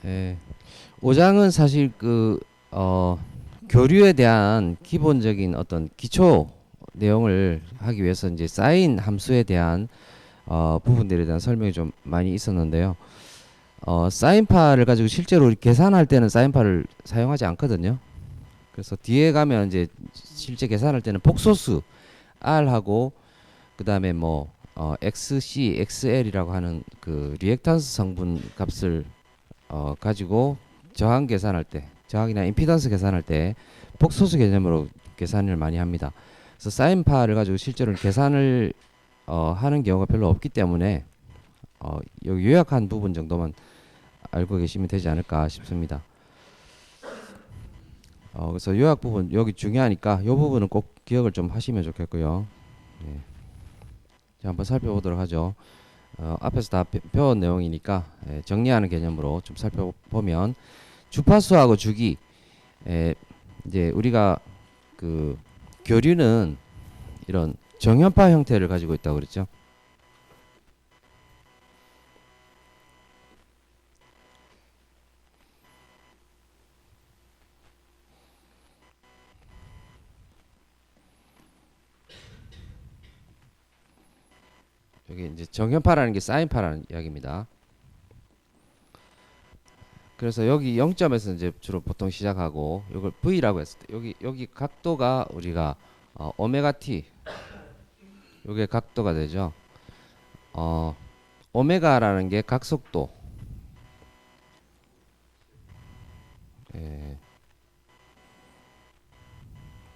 예. 5장은 사실 교류에 대한 기본적인 어떤 기초 내용을 하기 위해서 이제 사인 함수에 대한 부분들에 대한 설명이 좀 많이 있었는데요. 사인파를 가지고 실제로 계산할 때는 사인파를 사용하지 않거든요. 그래서 뒤에 가면 이제 실제 계산할 때는 폭소수 R하고 그 다음에 뭐 XC, XL이라고 하는 그 리액탄스 성분 값을 가지고 저항 계산할 때, 저항이나 임피던스 계산할 때 폭소수 개념으로 계산을 많이 합니다. 그래서 사인파를 가지고 실제로 계산을 하는 경우가 별로 없기 때문에 여기 요약한 부분 정도만 알고 계시면 되지 않을까 싶습니다. 그래서 요약 부분 여기 중요하니까 이 부분은 꼭 기억을 좀 하시면 좋겠고요. 네. 자, 한번 살펴보도록 하죠. 앞에서 다 배운 내용이니까 정리하는 개념으로 좀 살펴보면 주파수하고 주기 이제 우리가 그 교류는 이런 정연파 형태를 가지고 있다고 그랬죠. 여기 이제 정연파라는 게 사인파라는 이야기입니다. 그래서 여기 0점에서 이제 주로 보통 시작하고 이걸 V라고 했을 때 여기 각도가 우리가 오메가 T 요게 각도가 되죠. 오메가라는 게 각속도 예,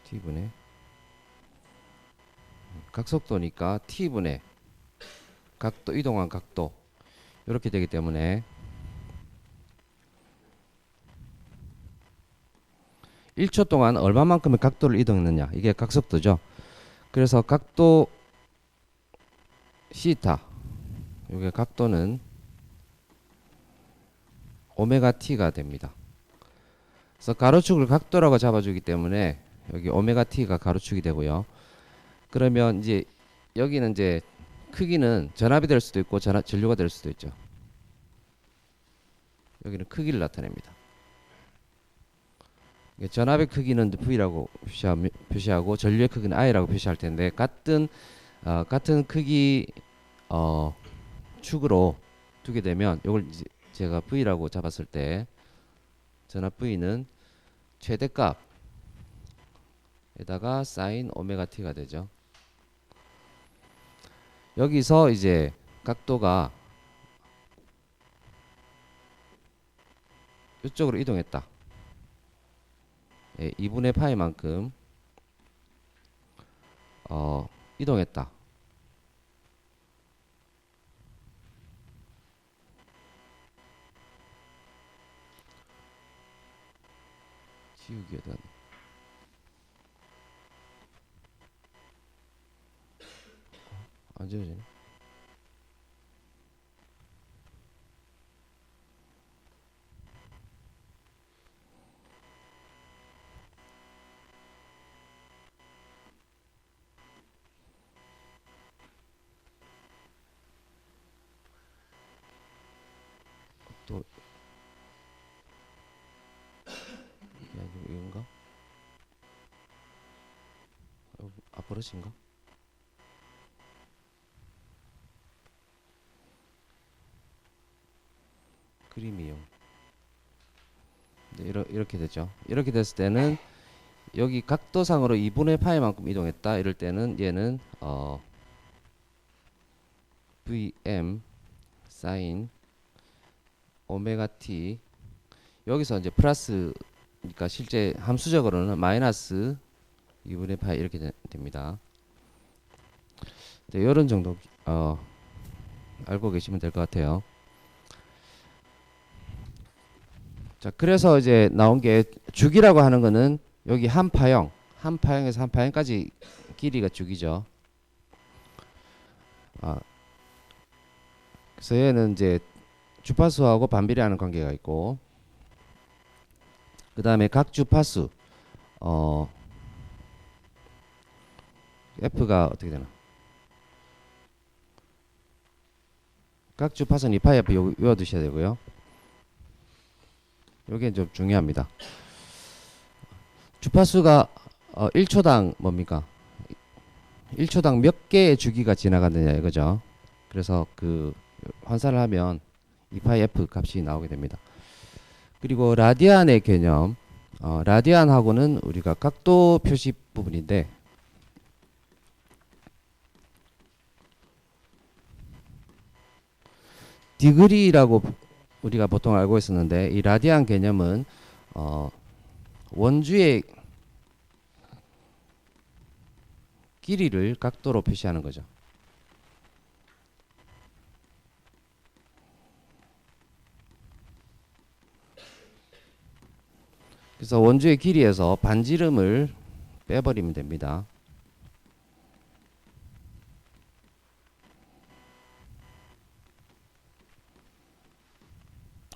T분의 각속도니까 T분의 각도 이동한 각도 이렇게 되기 때문에 1초 동안 얼마만큼의 각도를 이동했느냐 이게 각속도죠. 그래서 각도 시타 이게 각도는 오메가 t가 됩니다. 그래서 가로축을 각도라고 잡아주기 때문에 여기 오메가 t가 가로축이 되고요. 그러면 이제 여기는 이제 크기는 전압이 될 수도 있고 전류가 될 수도 있죠. 여기는 크기를 나타냅니다. 전압의 크기는 V라고 표시하고 전류의 크기는 I라고 표시할 텐데 같은 크기 축으로 두게 되면 이걸 제가 V라고 잡았을 때 전압 V는 최대값에다가 사인 오메가 T가 되죠. 여기서 이제 각도가 이쪽으로 이동했다. 2분의 파이만큼 이동했다. 지우개든 안 지워지네. 또 이건가? 앞버릇인가? 그림이요. 네, 이렇게 되죠. 이렇게 됐을 때는 여기 각도상으로 2분의 파이만큼 이동했다. 이럴 때는 얘는 Vm 사인 오메가 T 여기서 이제 플러스 그러니까 실제 함수적으로는 마이너스 2분의 파이 이렇게 됩니다. 네, 이런 정도 알고 계시면 될 것 같아요. 자, 그래서 이제 나온 게 주기라고 하는 거는 여기 한 파형에서 한 파형까지 길이가 주기죠. 그래서 얘는 이제 주파수하고 반비례하는 관계가 있고, 그 다음에 각 주파수 F가 어떻게 되나? 각 주파수는 2파이 F 외워두셔야 되고요. 요게 좀 중요합니다. 주파수가 1초당 뭡니까? 1초당 몇 개의 주기가 지나가느냐 이거죠. 그래서 그 환산을 하면 2파이 f 값이 나오게 됩니다. 그리고 라디안의 개념, 라디안하고는 우리가 각도 표시 부분인데 디그리라고 우리가 보통 알고 있었는데 이 라디안 개념은 원주의 길이를 각도로 표시하는 거죠. 그래서 원주의 길이에서 반지름을 빼버리면 됩니다.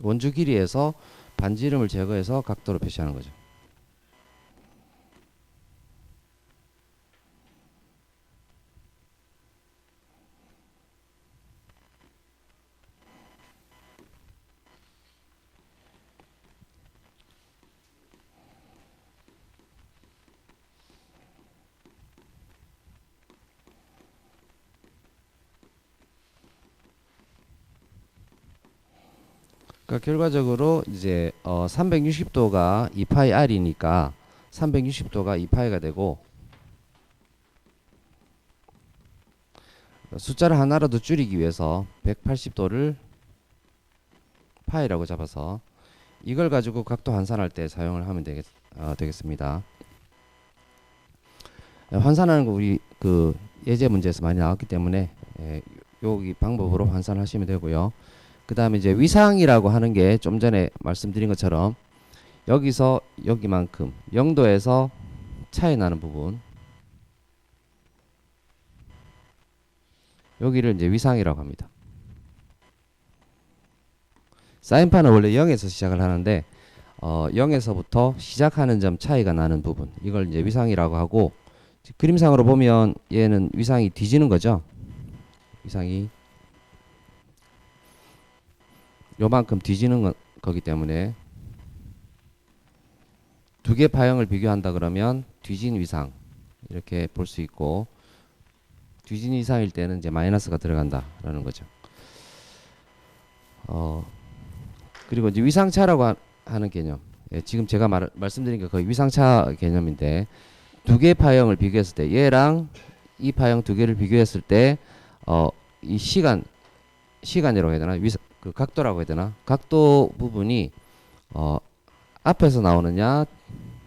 원주 길이에서 반지름을 제거해서 각도로 표시하는 거죠. 그러니까 결과적으로 이제 360도가 2파이 r이니까 360도가 2파이가 되고 숫자를 하나라도 줄이기 위해서 180도를 파이라고 잡아서 이걸 가지고 각도 환산할 때 사용을 하면 되겠습니다. 환산하는 거 우리 그 예제 문제에서 많이 나왔기 때문에 여기 방법으로 환산하시면 되고요. 그 다음에 이제 위상이라고 하는 게 좀 전에 말씀드린 것처럼 여기서 여기만큼 0도에서 차이 나는 부분, 여기를 이제 위상이라고 합니다. 사인파는 원래 0에서 시작을 하는데 0에서부터 시작하는 점 차이가 나는 부분, 이걸 이제 위상이라고 하고, 그림상으로 보면 얘는 위상이 뒤지는 거죠. 위상이 요만큼 뒤지는 거기 때문에 두 개 파형을 비교한다 그러면 뒤진 위상 이렇게 볼 수 있고, 뒤진 위상일 때는 이제 마이너스가 들어간다라는 거죠. 그리고 이제 위상차라고 하는 개념, 지금 제가 말씀드린 게 거의 위상차 개념인데, 두 개 파형을 비교했을 때 얘랑 이 파형 두 개를 비교했을 때 이 시간이라고 해야 되나, 그 각도라고 해야 되나, 각도 부분이 앞에서 나오느냐,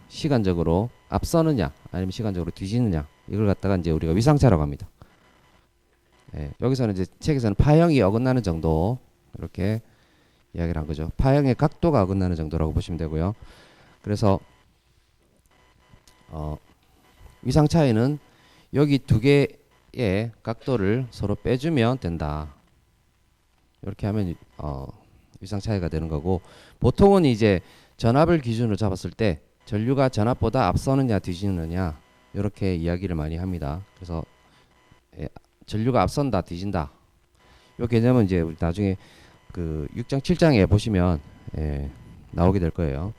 시간적으로 앞서느냐, 아니면 시간적으로 뒤지느냐, 이걸 갖다가 이제 우리가 위상차라고 합니다. 여기서는 이제 책에서는 파형이 어긋나는 정도 이렇게 이야기를 한 거죠. 파형의 각도가 어긋나는 정도라고 보시면 되고요. 그래서 위상 차이는 여기 두 개의 각도를 서로 빼주면 된다. 이렇게 하면 위상 차이가 되는 거고, 보통은 이제 전압을 기준으로 잡았을 때 전류가 전압보다 앞서느냐 뒤지느냐 이렇게 이야기를 많이 합니다. 그래서 전류가 앞선다 뒤진다, 이 개념은 이제 우리 나중에 그 6장 7장에 보시면 나오게 될 거예요.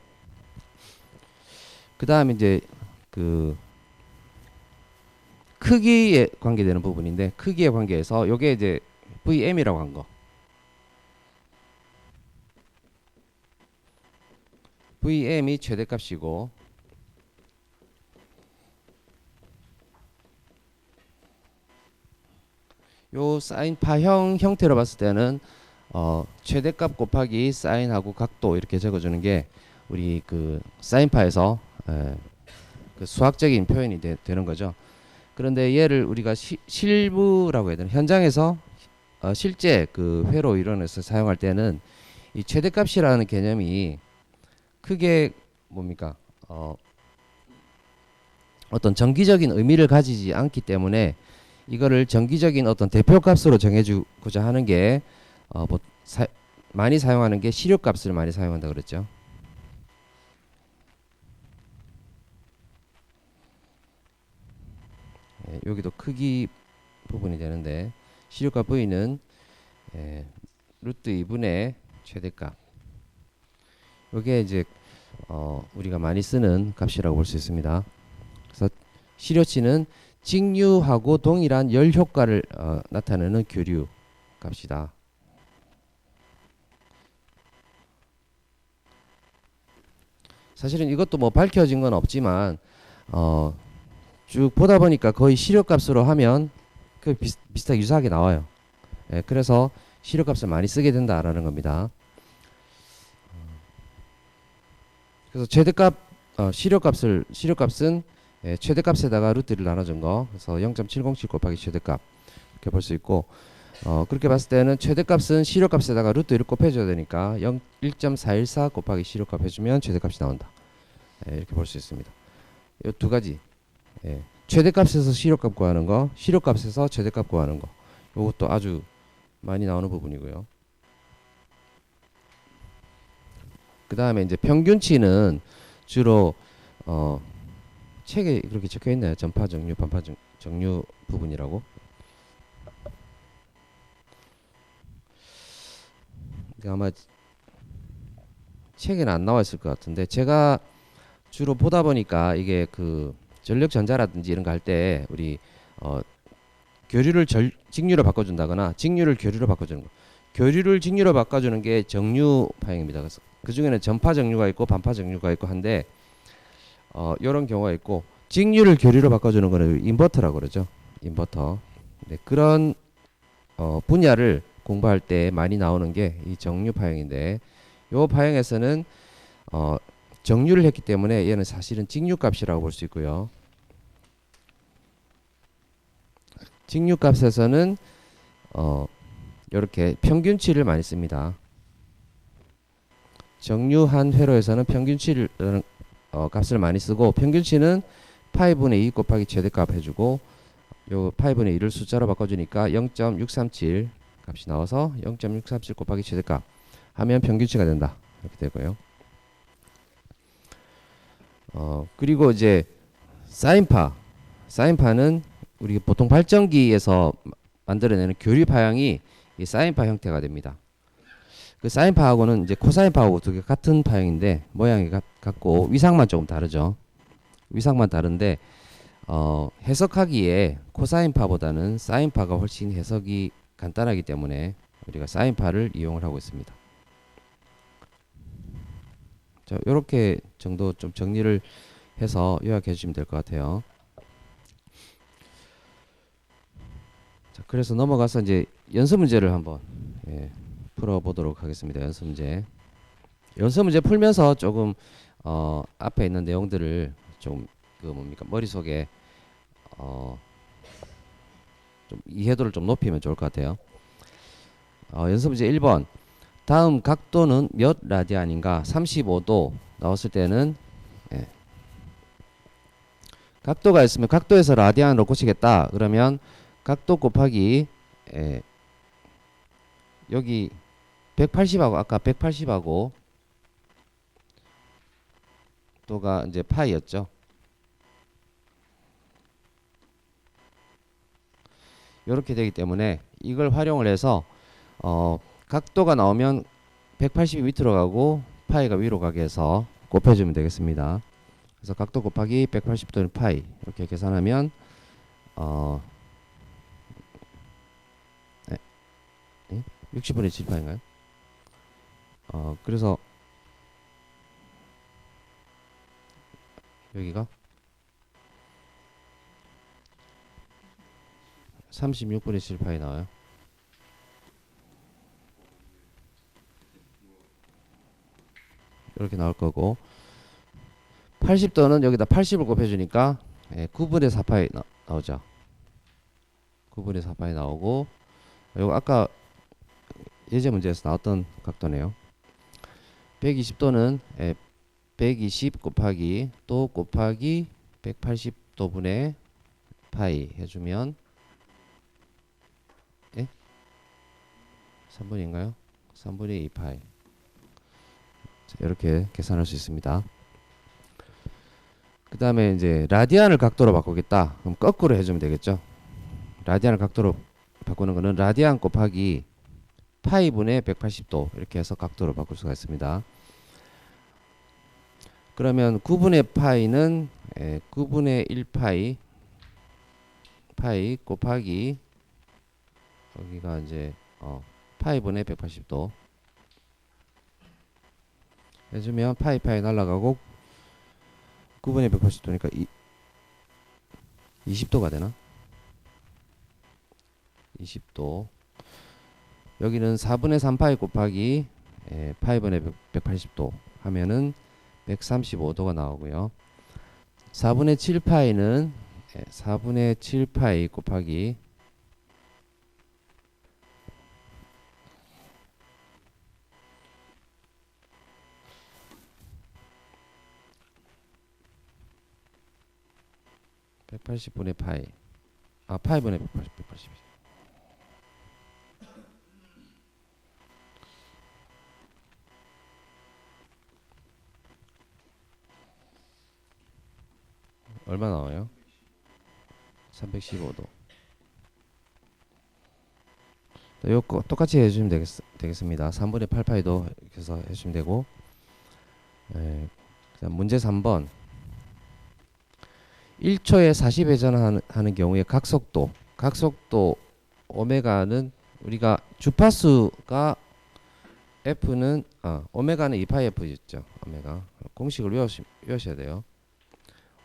그 다음에 이제 그 크기에 관계되는 부분인데, 크기에 관계해서 요게 이제 VM이라고 한 거, VM이 최대값이고, 요 사인파형 형태로 봤을 때는 최대값 곱하기 사인하고 각도 이렇게 적어주는 게 우리 그 사인파에서 그 수학적인 표현이 되는 거죠. 그런데 얘를 우리가 실무라고 해야 되나, 현장에서 실제 그 회로 이론에서 사용할 때는 이 최대값이라는 개념이 크게 뭡니까, 어떤 정기적인 의미를 가지지 않기 때문에 이거를 정기적인 어떤 대표값으로 정해주고자 하는 게 많이 사용하는 게 시료값을 많이 사용한다 그랬죠. 여기도 크기 부분이 되는데, 시료값 V는 루트 2분의 최대값, 이게 이제 우리가 많이 쓰는 값이라고 볼 수 있습니다. 그래서 시료치는 직류하고 동일한 열 효과를 나타내는 교류 값이다. 사실은 이것도 뭐 밝혀진 건 없지만 쭉 보다 보니까 거의 시료값으로 하면 그 비슷하게 유사하게 나와요. 예, 그래서 시료값을 많이 쓰게 된다라는 겁니다. 그래서 최대값 시료값은 최대값에다가 루트를 나눠준 거. 그래서 0.707 곱하기 최대값 이렇게 볼 수 있고 그렇게 봤을 때는 최대값은 시료값에다가 루트 1을 곱해줘야 되니까 1.414 곱하기 시료값 해주면 최대값이 나온다. 이렇게 볼 수 있습니다. 이 두 가지 최대값에서 시료값 구하는 거, 시료값에서 최대값 구하는 거, 이것도 아주 많이 나오는 부분이고요. 그 다음에 이제 평균치는 주로 책에 그렇게 적혀 있나요? 전파 정류, 반파 정류 부분이라고. 아마 책에는 안 나와 있을 것 같은데 제가 주로 보다 보니까 이게 그 전력 전자라든지 이런 거 할 때 우리 교류를 직류로 바꿔준다거나 직류를 교류로 바꿔주는 거. 교류를 직류로 바꿔주는 게 정류 파형입니다. 그래서 그 중에는 전파 정류가 있고 반파 정류가 있고 한데 이런 경우가 있고 직류를 교류로 바꿔주는 거는 인버터라고 그러죠. 인버터. 네, 그런 분야를 공부할 때 많이 나오는 게 이 정류 파형인데 이 파형에서는 정류를 했기 때문에 얘는 사실은 직류값이라고 볼 수 있고요. 직류값에서는 이렇게 평균치를 많이 씁니다. 정류한 회로에서는 평균치를 값을 많이 쓰고 평균치는 파이분의 2 곱하기 최대값 해주고 요 파이분의 2를 숫자로 바꿔주니까 0.637 값이 나와서 0.637 곱하기 최대값 하면 평균치가 된다. 이렇게 되고요. 그리고 이제 사인파는 우리 보통 발전기에서 만들어내는 교류 파형이 이 사인파 형태가 됩니다. 그 사인파하고는 이제 코사인파하고 두 개 같은 파형인데 모양이 같고 위상만 조금 다르죠. 위상만 다른데 해석하기에 코사인파보다는 사인파가 훨씬 해석이 간단하기 때문에 우리가 사인파를 이용을 하고 있습니다. 자, 이렇게 정도 좀 정리를 해서 요약해 주시면 될 것 같아요. 자, 그래서 넘어가서 이제 연습 문제를 한번 풀어보도록 하겠습니다. 연습 문제 풀면서 조금 앞에 있는 내용들을 좀 그 뭡니까 머릿속에 좀 이해도를 좀 높이면 좋을 것 같아요. 연습 문제 1번. 다음 각도는 몇 라디안인가? 35도 나왔을 때는 각도가 있으면 각도에서 라디안으로 고치겠다. 그러면 각도 곱하기 여기 180하고 아까 180하고 또가 이제 파이였죠. 이렇게 되기 때문에 이걸 활용을 해서 각도가 나오면 180이 밑으로 가고 파이가 위로 가게 해서 곱해주면 되겠습니다. 그래서 각도 곱하기 180도는 파이 이렇게 계산하면 60분의 7파인가요? 그래서 여기가 36분의 7파이 나와요. 이렇게 나올 거고 80도는 여기다 80을 곱해주니까 9분의 4파이 나오죠. 9분의 4파이 나오고 이거 아까 예제 문제에서 나왔던 각도네요. 120도는 120 곱하기 또 곱하기 180도분의 파이 해주면 3분인가요? 3분의 2파이. 이렇게 계산할 수 있습니다. 그 다음에 이제 라디안을 각도로 바꾸겠다. 그럼 거꾸로 해주면 되겠죠. 라디안을 각도로 바꾸는 거는 라디안 곱하기 파이분의 180도 이렇게 해서 각도로 바꿀 수가 있습니다. 그러면 9분의 파이는 9분의 1 파이 곱하기 여기가 이제 파이분의 180도 해주면 파이 날라가고 9분의 180도니까 20도가 되나? 20도. 여기는 4분의 3 파이 곱하기 파이분의 180도 하면은 135도가 나오고요. 4분의 7 파이는 4분의 7 파이 곱하기 (180분의) 파이 파이분의 180 얼마 나와요? 315도. 요거 똑같이 해주시면 되겠습니다. 3분의 8 파이도 이렇게 해서 해주시면 되고, 그다음 문제 3번. 1초에 40회전하는 경우에 각속도 오메가는 우리가 주파수가 F는 오메가는 2파이 F였죠. 오메가 공식을 외우셔야 돼요.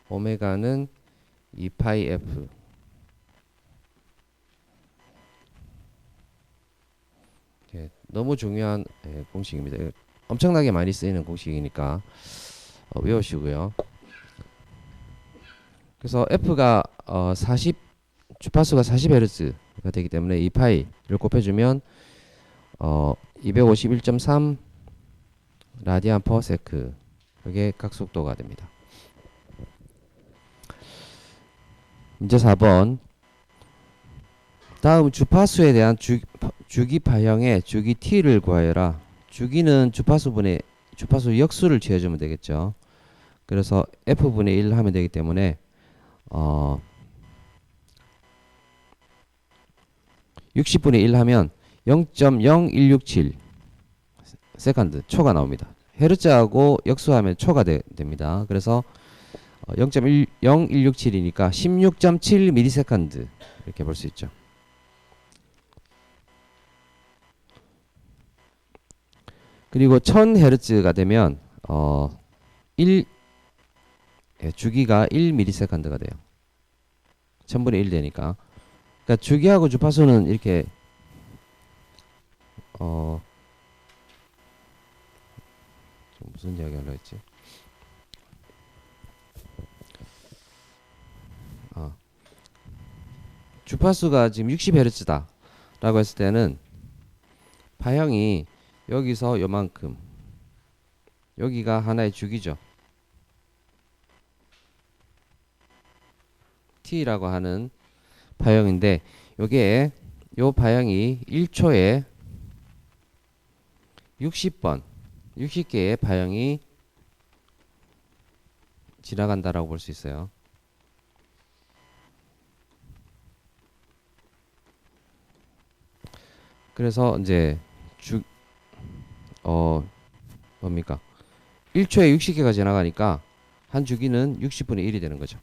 오메가는 2파이 F. 너무 중요한 공식입니다. 엄청나게 많이 쓰이는 공식이니까 외우시고요. 그래서 F가 40 주파수가 40Hz가 되기 때문에 2파이를 곱해주면 251.3 라디안 퍼 세크, 그게 각속도가 됩니다. 문제 4번. 다음 주파수에 대한 주기 파형의 주기 t를 구하여라. 주기는 주파수 역수를 취해주면 되겠죠. 그래서 f분의 1 하면 되기 때문에 60분의 1 하면 0.0167 세컨드 초가 나옵니다. 헤르츠하고 역수하면 초가 됩니다. 그래서 0.0167이니까 16.7 미리세컨드 이렇게 볼 수 있죠. 그리고 1000Hz가 되면 1 주기가 1 미리세컨드가 돼요. 1000분의 1 되니까. 그러니까 주기하고 주파수는 이렇게 무슨 이야기 하려고 했지? 주파수가 지금 60Hz다 라고 했을 때는 파형이 여기서 요만큼, 여기가 하나의 주기죠. T라고 하는 파형인데, 요게 요 파형이 1초에 60개의 파형이 지나간다라고 볼 수 있어요. 그래서 이제 뭡니까? 1초에 60개가 지나가니까 한 주기는 60분의 1이 되는 거죠.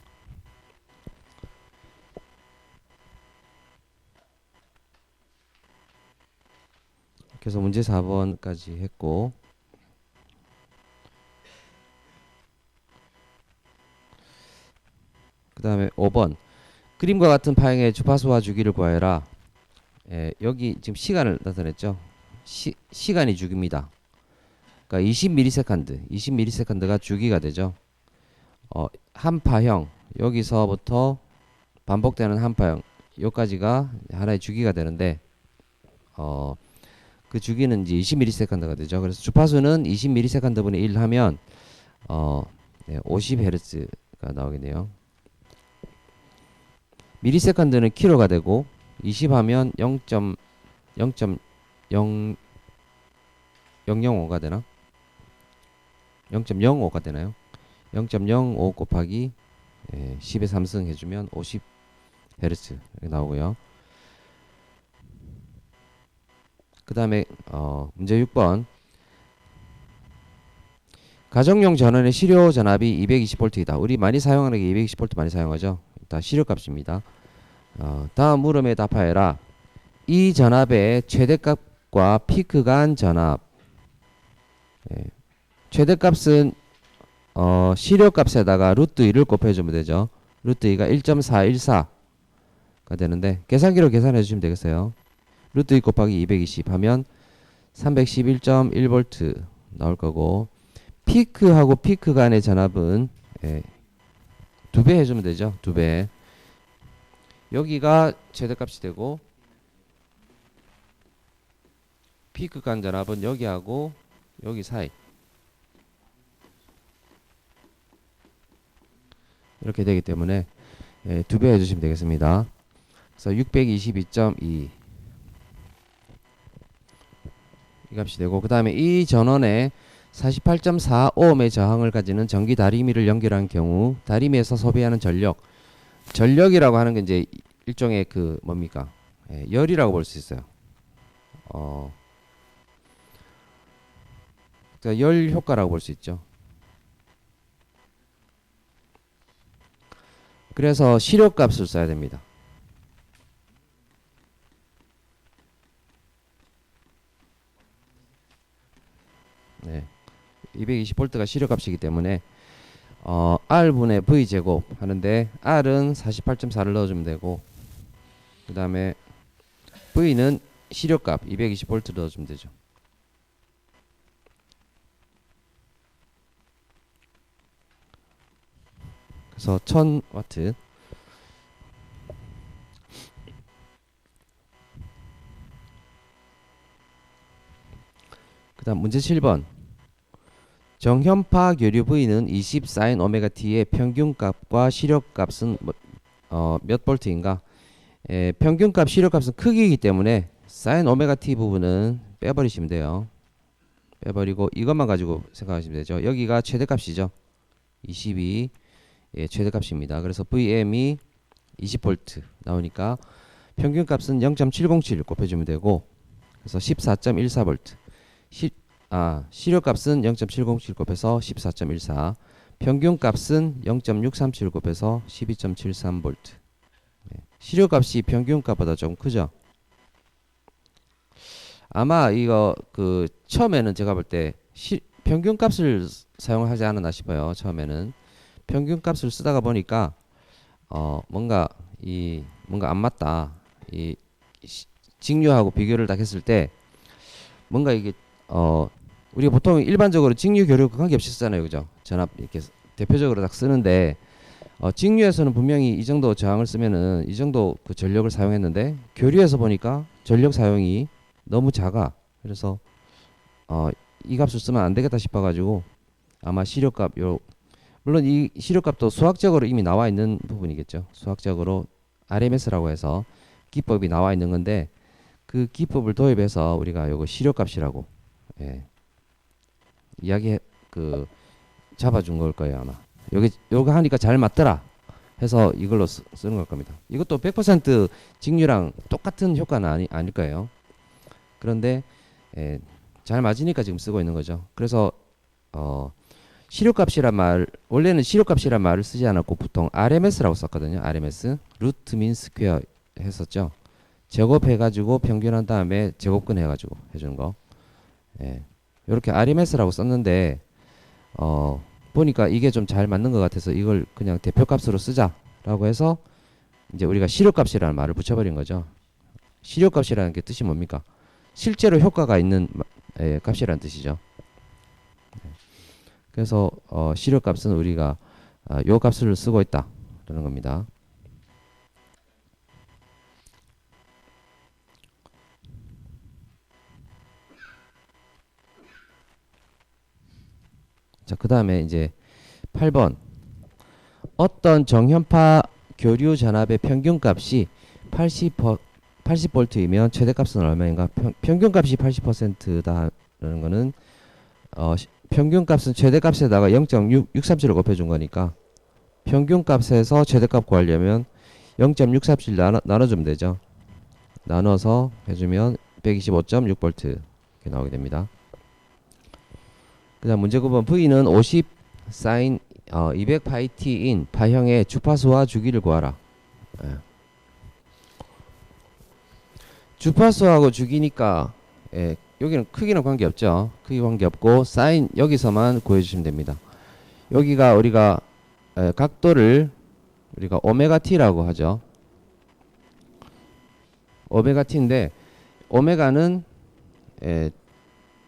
그래서 문제 4번까지 했고, 그 다음에 5번. 그림과 같은 파형의 주파수와 주기를 구하여라. 여기 지금 시간을 나타냈죠. 시간이 주기입니다. 그러니까 20ms가 주기가 되죠. 한 파형, 여기서부터 반복되는 한 파형, 여기까지가 하나의 주기가 되는데, 그 주기는 이제 20ms가 되죠. 그래서 주파수는 20ms분의 1 하면 50Hz가 나오겠네요. 미리세컨드는 킬로가 되고, 20 하면 0.005가 되나? 0.05가 되나요? 0.05 곱하기 10의 3승 해주면 50Hz 이렇게 나오고요. 그 다음에 문제 6번. 가정용 전원의 실효 전압이 220V이다. 우리 많이 사용하는 게 220V 많이 사용하죠. 일단 실효값입니다. 다음 물음에 답하여라. 이 전압의 최대값과 피크 간 전압. 예. 최대값은 실효값에다가 루트 2를 곱해주면 되죠. 루트 2가 1.414가 되는데 계산기로 계산해 주시면 되겠어요. 루트 2 곱하기 220 하면 311.1V 나올 거고, 피크하고 피크 간의 전압은 2배 해주면 되죠. 2배. 여기가 최대값이 되고, 피크 간 전압은 여기하고 여기 사이 이렇게 되기 때문에 2배 해주시면 되겠습니다. 그래서 622.2 이 값이 되고, 그 다음에 이 전원에 48.4ohm의 저항을 가지는 전기 다리미를 연결한 경우 다리미에서 소비하는 전력이라고 하는 게 이제 일종의 그 뭡니까? 열이라고 볼 수 있어요. 그러니까 열 효과라고 볼 수 있죠. 그래서 실효값을 써야 됩니다. 네. 220V가 실효값이기 때문에 R분의 V제곱 하는데, R은 48.4를 넣어주면 되고, 그 다음에 V는 실효값 220V 넣어주면 되죠. 그래서 1000W. 그 다음 문제 7번. 정현파 교류 V는 20 sin 오메가 t의 평균값과 실효값은 몇 볼트인가? 평균값, 실효값은 크기이기 때문에 sin 오메가 t 부분은 빼버리시면 돼요. 빼버리고 이것만 가지고 생각하시면 되죠. 여기가 최대값이죠. 22 최대값입니다. 그래서 VM이 20V 나오니까 평균값은 0.707 곱해주면 되고, 그래서 14.14V. 실효값은 0.707 곱해서 14.14, 평균값은 0.637 곱해서 12.73V. 실효값이 평균값보다 좀 크죠. 아마 이거 그 처음에는 제가 볼 때 평균값을 사용하지 않았나 싶어요. 처음에는 평균값을 쓰다가 보니까 뭔가 안 맞다. 직류하고 비교를 딱 했을 때 뭔가 이게 우리가 보통 일반적으로 직류 교류 관계없이 쓰잖아요. 그죠? 전압 이렇게 대표적으로 딱 쓰는데, 직류에서는 분명히 이 정도 저항을 쓰면은 이 정도 그 전력을 사용했는데, 교류에서 보니까 전력 사용이 너무 작아. 그래서 이 값을 쓰면 안 되겠다 싶어 가지고 아마 실효값 물론 이 실효값도 수학적으로 이미 나와 있는 부분이겠죠. 수학적으로 RMS라고 해서 기법이 나와 있는 건데, 그 기법을 도입해서 우리가 요거 실효값이라고 이야기 잡아준 걸 거예요. 아마 요거 하니까 잘 맞더라 해서 이걸로 쓰는 걸 겁니다. 이것도 100% 직류랑 똑같은 효과는 아닐 거예요. 그런데 잘 맞으니까 지금 쓰고 있는 거죠. 그래서 실효값이란 원래는 실효값이란 말을 쓰지 않았고 보통 RMS라고 썼거든요. RMS 루트 민 스퀘어 했었죠. 제곱해가지고 평균한 다음에 제곱근 해가지고 해주는 거. 이렇게 RMS라고 썼는데 보니까 이게 좀 잘 맞는 것 같아서 이걸 그냥 대표값으로 쓰자라고 해서 이제 우리가 실효값이라는 말을 붙여버린 거죠. 실효값이라는 게 뜻이 뭡니까? 실제로 효과가 있는 값이라는 뜻이죠. 그래서 실효값은 우리가 요 값을 쓰고 있다라는 겁니다. 자, 그 다음에 이제 8번. 어떤 정현파 교류 전압의 평균값이 80V이면 최대값은 얼마인가? 평균값이 80%다라는 거는 평균값은 최대값에다가 0.637을 곱해준 거니까 평균값에서 최대값 구하려면 0.637 나눠주면 되죠. 나눠서 해주면 125.6V 이렇게 나오게 됩니다. 그 그다음 문제 9번 V는 50 사인 200 파이 t인 파형의 주파수와 주기를 구하라. 예. 주파수하고 주기니까 예, 여기는 크기는 관계없죠. 크기 관계없고 사인 여기서만 구해주시면 됩니다. 여기가 우리가 각도를 우리가 오메가 t라고 하죠. 오메가 t인데 오메가는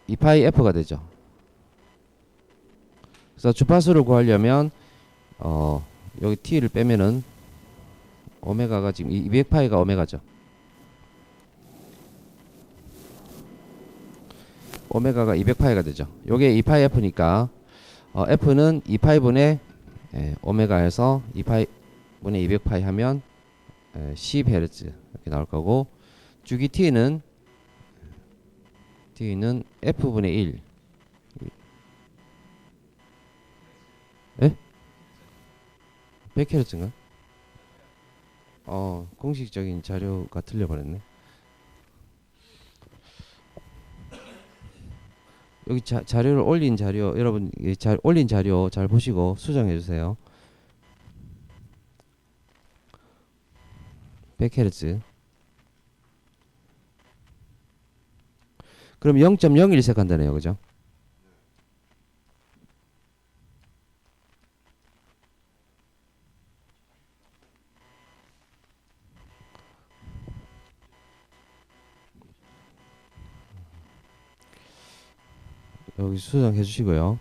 2파이 f가 되죠. 그래서 주파수를 구하려면 여기 t를 빼면은 오메가가 지금 200파이가 오메가죠. 오메가가 200파이가 되죠. 요게 2파이 f니까 f는 2파이분의 오메가에서 2파이분의 200파이 하면 10Hz 이렇게 나올 거고, 주기 t는 f분의 1. 예? 100Hz인가? 공식적인 자료가 틀려버렸네. 여기 자료를 올린 자료, 여러분 올린 자료 잘 보시고 수정해 주세요. 100Hz. 그럼 0.01색 한다네요. 그죠? 여기 수정해 주시고요.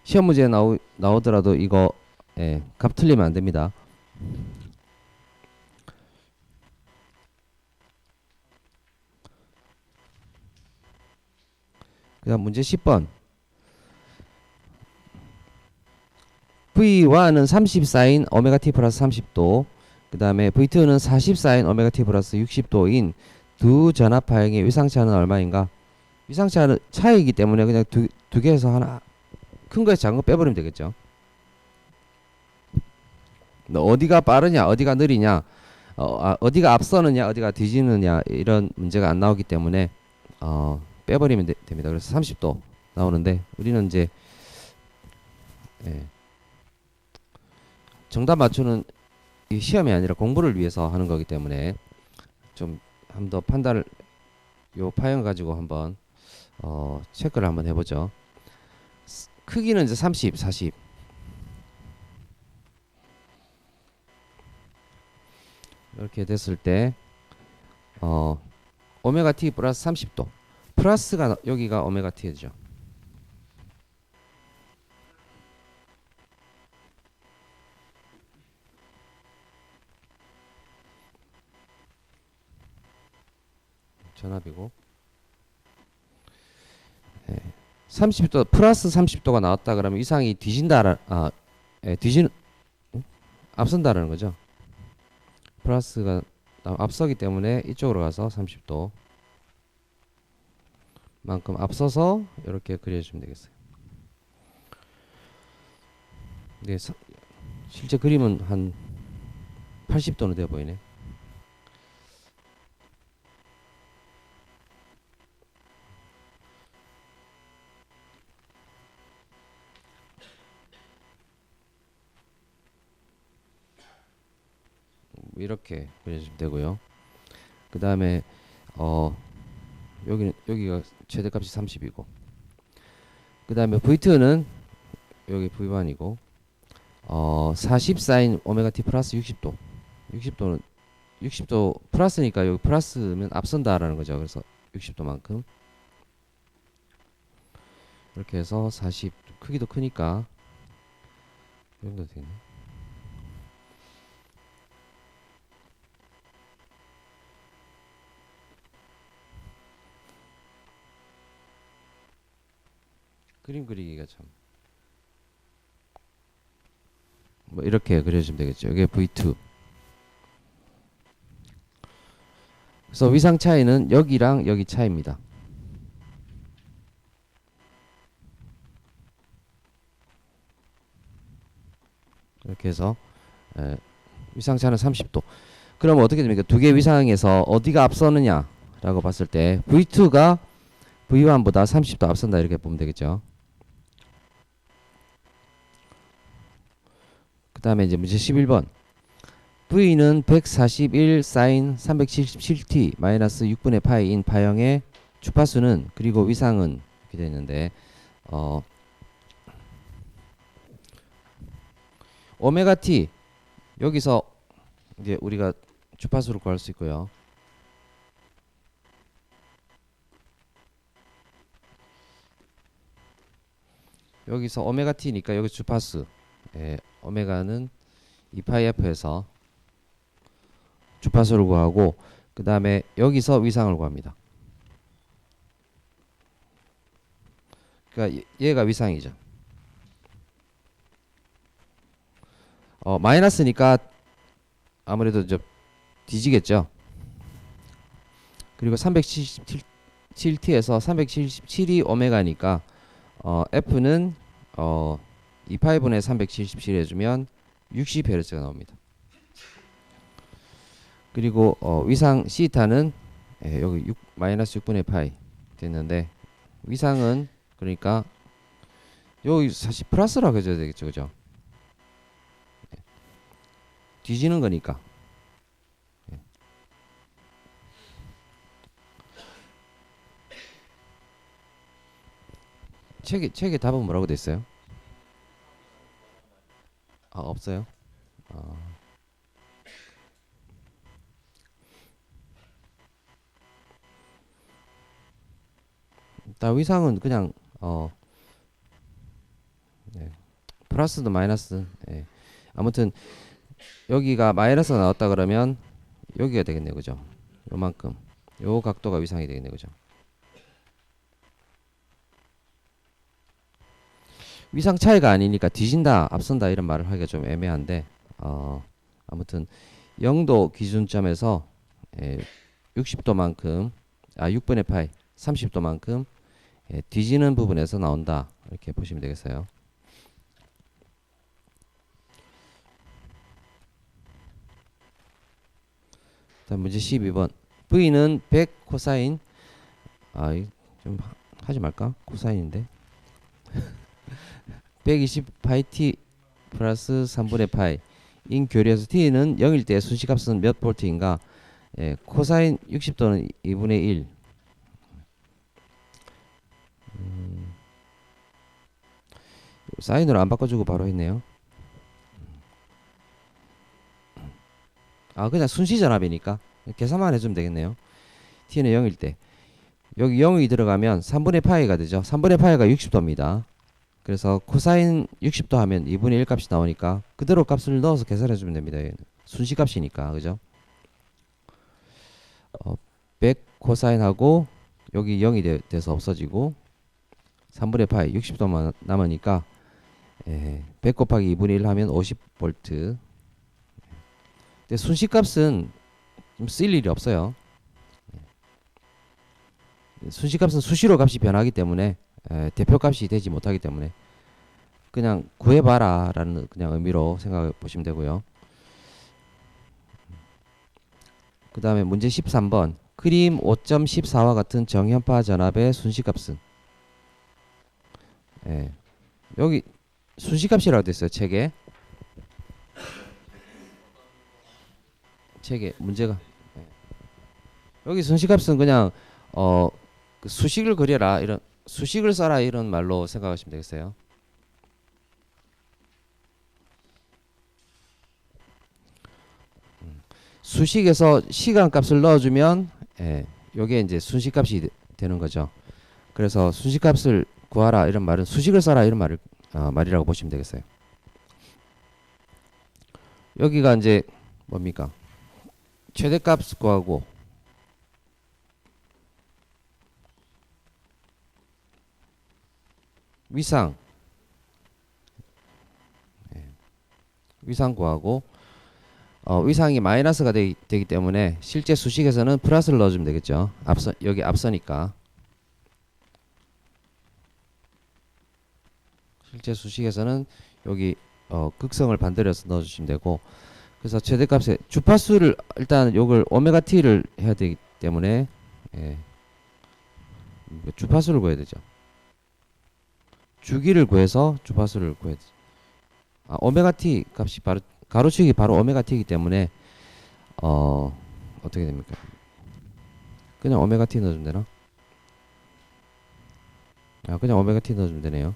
시험 문제 나오더라도 이거 값 틀리면 안 됩니다. 그다음 문제 10번. V1은 30 사인 오메가 t 플러스 30도, 그 다음에 V2는 40 사인 오메가 t 플러스 60도인 두 전압파형의 위상차는 얼마인가? 위상차는 차이기 때문에 그냥 두 개에서 하나, 큰 거에서 작은 거 빼버리면 되겠죠. 어디가 빠르냐, 어디가 느리냐, 어디가 앞서느냐, 어디가 뒤지느냐, 이런 문제가 안 나오기 때문에 빼버리면 됩니다. 그래서 30도 나오는데, 우리는 이제 정답 맞추는 이 시험이 아니라 공부를 위해서 하는 거기 때문에 좀 한 더 판단을, 요 파형 가지고 한번 체크를 한번 해보죠. 크기는 이제 30, 40. 이렇게 됐을 때 오메가 t 플러스 30도, 플러스가 여기가 오메가 t죠. 전압이고 30도 플러스 30도가 나왔다 그러면 위상이 뒤진다, 앞선다라는 거죠. 플러스가 앞서기 때문에 이쪽으로 가서 30도 만큼 앞서서 이렇게 그려주면 되겠어요. 네, 실제 그림은 한 80도는 되어 보이네. 이렇게 그려주면 되고요. 그 다음에 여기가 최대값이 30이고, 그 다음에 V2는 여기 V1이고 40 사인 오메가 t 플러스 60도. 60도 플러스니까 여기 플러스면 앞선다라는 거죠. 그래서 60도만큼 이렇게 해서 40, 크기도 크니까 이 정도 되네. 그림 그리기가 참 뭐 이렇게 그려주면 되겠죠. 이게 V2. 그래서 위상 차이는 여기랑 여기 차이입니다. 이렇게 해서 위상 차는 30도. 그럼 어떻게 됩니까? 두 개 위상에서 어디가 앞서느냐 라고 봤을 때 V2가 V1보다 30도 앞선다 이렇게 보면 되겠죠. 그 다음에 이제 문제 11번. V는 141 사인 377t 마이너스 6분의 파이인 파형의 주파수는 그리고 위상은 이렇게 되어 있는데 오메가 t 여기서 이제 우리가 주파수를 구할 수 있고요. 여기서 오메가 t니까 여기 주파수 오메가는 2파이f에서 주파수를 구하고 그 다음에 여기서 위상을 구합니다. 그러니까 얘가 위상이죠. 마이너스니까 아무래도 좀 뒤지겠죠. 그리고 377t에서 377이 오메가니까 F는 2파이분의 377 해주면 60Hz가 나옵니다. 그리고 위상 시타는 여기 마이너스 6분의 파이 됐는데 위상은 그러니까 여기 사실 플러스라고 해줘야 되겠죠, 그죠? 뒤지는 거니까. 책에 답은 뭐라고 돼 있어요? 아, 없어요? 일단 위상은 그냥 플러스도 마이너스 아무튼 여기가 마이너스가 나왔다 그러면 여기가 되겠네요, 그죠? 요만큼 요 각도가 위상이 되겠네요, 그죠? 위상 차이가 아니니까 뒤진다 앞선다 이런 말을 하기가 좀 애매한데 아무튼 0도 기준점에서 60도만큼 6분의 파이 30도만큼 뒤지는 부분에서 나온다 이렇게 보시면 되겠어요. 다음 문제 12번. V는 100 코사인 좀 하지 말까? 코사인인데 120 파이 t 플러스 3분의 파이 인 교리에서 t는 0일 때 순시값은 몇 볼트인가? 코사인 60도는 2분의 1 사인으로 안 바꿔주고 바로 했네요. 그냥 순시전압이니까 계산만 해주면 되겠네요. t는 0일 때 여기 0이 들어가면 3분의 파이가 되죠. 3분의 파이가 60도입니다. 그래서 코사인 60도 하면 2분의 1 값이 나오니까 그대로 값을 넣어서 계산해주면 됩니다. 얘는 순시값이니까 그죠? 100 코사인하고 여기 0이 돼서 없어지고 3분의 파이 60도만 남으니까 100 곱하기 2분의 1 하면 50V. 근데 순시값은 좀 쓸 일이 없어요. 순시값은 수시로 값이 변하기 때문에 대표값이 되지 못하기 때문에 그냥 구해봐라 라는 그냥 의미로 생각해 보시면 되고요. 그 다음에 문제 13번. 크림 5.14와 같은 정현파 전압의 순시값은 여기 순시값이라고 됐어요. 책에 문제가 여기 순시값은 그냥 그 수식을 그려라 이런 수식을 써라 이런 말로 생각하시면 되겠어요. 수식에서 시간값을 넣어주면 요게 이제 순시값이 되는 거죠. 그래서 순시값을 구하라 이런 말은 수식을 써라 이런 말이라고 보시면 되겠어요. 여기가 이제 뭡니까? 최대값 구하고 위상 구하고 위상이 마이너스가 되기 때문에 실제 수식에서는 플러스를 넣어주면 되겠죠. 여기 앞서니까 실제 수식에서는 여기 극성을 반대로 해서 넣어주시면 되고 그래서 최대값에 주파수를 일단 요걸 오메가 t를 해야 되기 때문에 주파수를 구해야 되죠. 주기를 구해서 주파수를 구해야 되죠. 오메가 t 값이 바로 가로축이 바로 오메가 t이기 때문에 어떻게 됩니까? 그냥 오메가 t 넣어주면 되나? 그냥 오메가 t 넣어주면 되네요.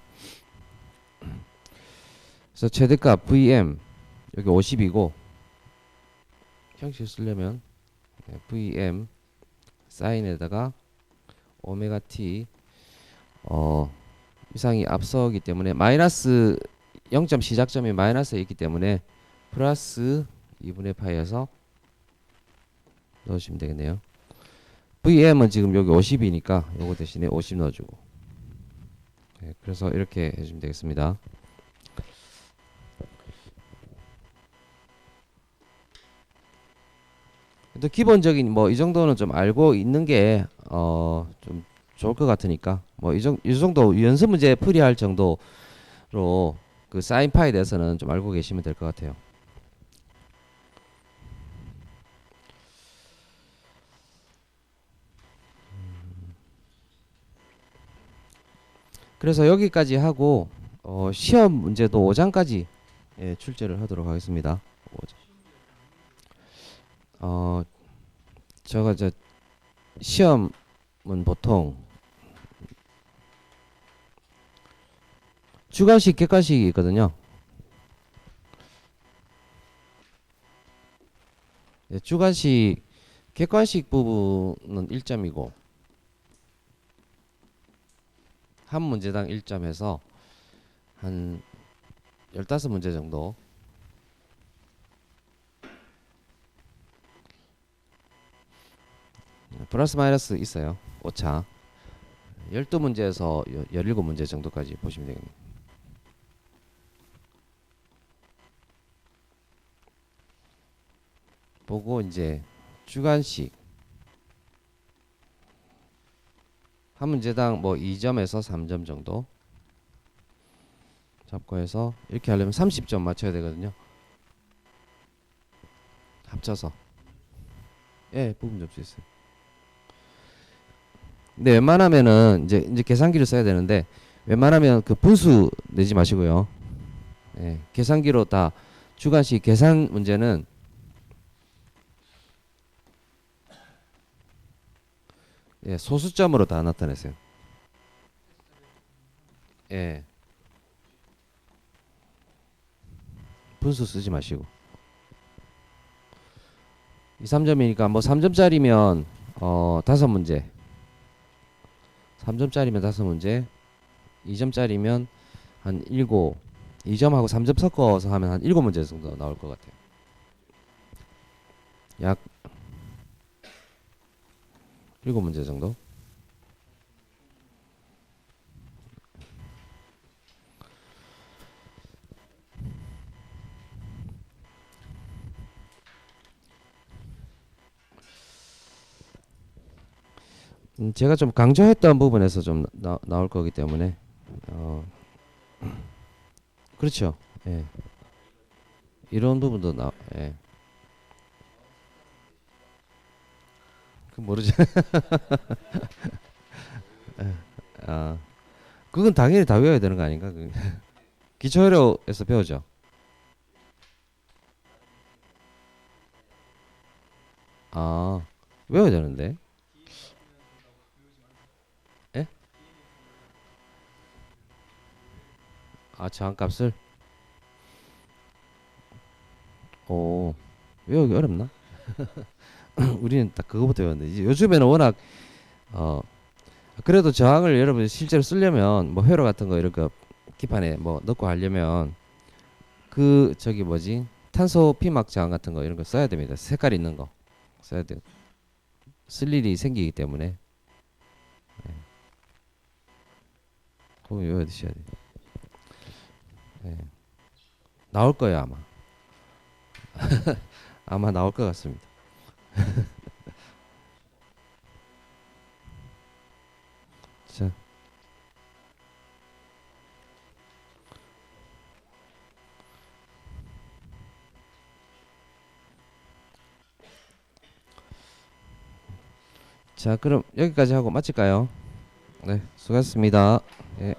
그래서 최대값 Vm 여기 50이고 형식 쓰려면 Vm 사인에다가 오메가 t 이상이 앞서기 때문에 마이너스 0점 시작점이 마이너스에 있기 때문에 플러스 2분의 파이에서 넣으시면 되겠네요. VM은 지금 여기 50이니까 요거 대신에 50 넣어주고 그래서 이렇게 해주면 되겠습니다. 또 기본적인 뭐 이 정도는 좀 알고 있는 게 좀 좋을 것 같으니까 뭐 이 정도 연습 문제 풀이할 정도로 그 사인파에 대해서는 좀 알고 계시면 될 것 같아요. 그래서 여기까지 하고 시험 문제도 5장까지 출제를 하도록 하겠습니다. 5장. 제가 이제 시험은 보통 주관식, 객관식이 있거든요. 주관식, 객관식 부분은 1점이고 한 문제당 1점 해서 한 15문제 정도 플러스 마이너스 있어요. 오차 12문제에서 17문제 정도까지 보시면 되겠네요. 보고 이제 주관식 한 문제당 뭐 2점에서 3점 정도 잡고 해서 이렇게 하려면 30점 맞춰야 되거든요. 합쳐서 부분 점수 있어요. 근데 웬만하면은 이제 계산기를 써야 되는데 웬만하면 그 분수 내지 마시고요. 계산기로 다 주관식 계산 문제는 소수점으로 다 나타내세요. 분수 쓰지 마시고 2, 3점이니까 뭐 3점짜리면 5문제 3점짜리면 5문제 2점짜리면 한 7 2점하고 3점 섞어서 하면 한 7문제 정도 나올 것 같아요. 약 7문제 정도. 제가 좀 강조했던 부분에서 좀 나올 거기 때문에 그렇죠. 이런 부분도 그 모르죠. 그건 당연히 다 외워야 되는 거 아닌가? 기초회로에서 배우죠. 외워야 되는데. 저항값을 외우기 어렵나? 우리는 딱 그거부터 외웠는데 이제 요즘에는 워낙 그래도 저항을 여러분 실제로 쓰려면 뭐 회로 같은 거 이런 거 기판에 뭐 넣고 하려면 그 저기 뭐지 탄소 피막 저항 같은 거 이런 거 써야 됩니다. 색깔 있는 거 써야 돼요. 쓸 일이 생기기 때문에 그거 외워 두셔야 돼요. 나올 거예요 아마. 아마 나올 것 같습니다. 자, 그럼 여기까지 하고 마칠까요? 네, 수고하셨습니다. 예.